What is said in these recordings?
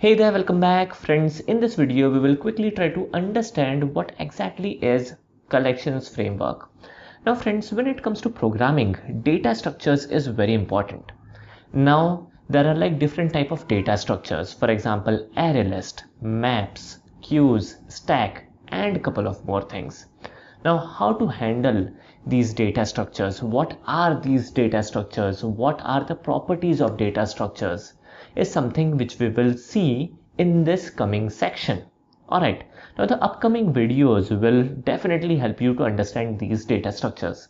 Hey there, welcome back friends. In this video we will quickly try to understand what exactly is collections framework. Now friends, when it comes to programming, data structures is very important. Now there are like different type of data structures, for example array list, maps, queues, stack and a couple of more things. Now how to handle these data structures, what are these data structures, what are the properties of data structures, is something which we will see in this coming section. Alright, now the upcoming videos will definitely help you to understand these data structures.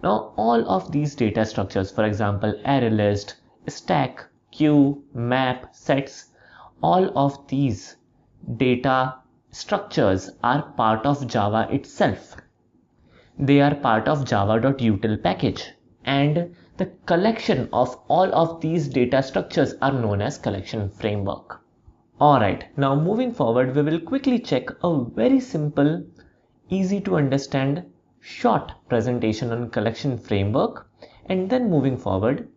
Now all of these data structures, for example array list, stack, queue, map, sets, all of these data structures are part of Java itself. They are part of java.util package, and the collection of all of these data structures are known as collection framework. Alright, now moving forward, we will quickly check a very simple, easy to understand, short presentation on collection framework, and then moving forward,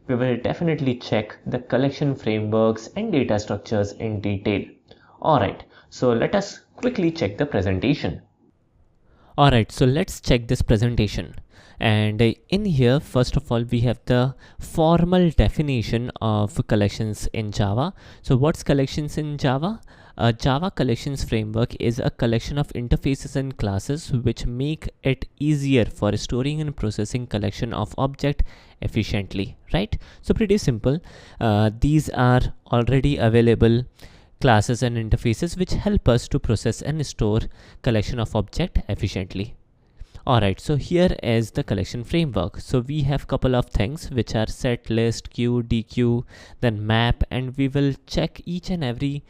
we will definitely check the collection frameworks and data structures in detail. Alright, so let us quickly check the presentation. Alright, so let's check this presentation. And in here, first of all, we have the formal definition of collections in Java. So what's collections in Java? A Java collections framework is a collection of interfaces and classes which make it easier for storing and processing collection of object efficiently, right? So pretty simple. These are already available classes and interfaces which help us to process and store collection of object efficiently. Alright, so here is the collection framework. So we have couple of things which are set, list, queue, dequeue, then map, and we will check each and every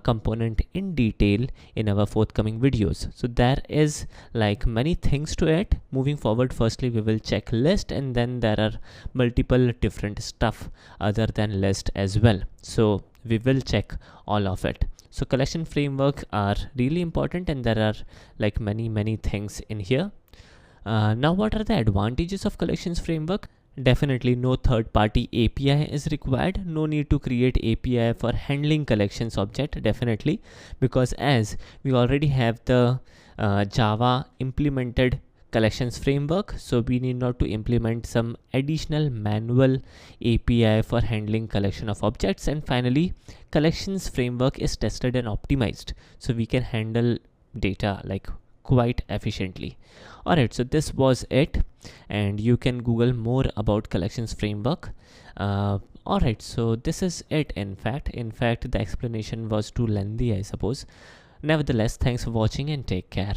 component in detail in our forthcoming videos. So there is like many things to it. Moving forward, firstly we will check list, and then there are multiple different stuff other than list as well. So we will check all of it. So collection framework are really important, and there are like many things in here. Now what are the advantages of collections framework? Definitely no third-party API is required. No need to create API for handling collections object, definitely, because as we already have the Java implemented collections framework, so we need not to implement some additional manual API for handling collection of objects. And finally, collections framework is tested and optimized, so we can handle data like quite efficiently. Alright, so this was it, and you can Google more about collections framework. Alright, so this is it. In fact, the explanation was too lengthy, I suppose. Nevertheless, thanks for watching and take care.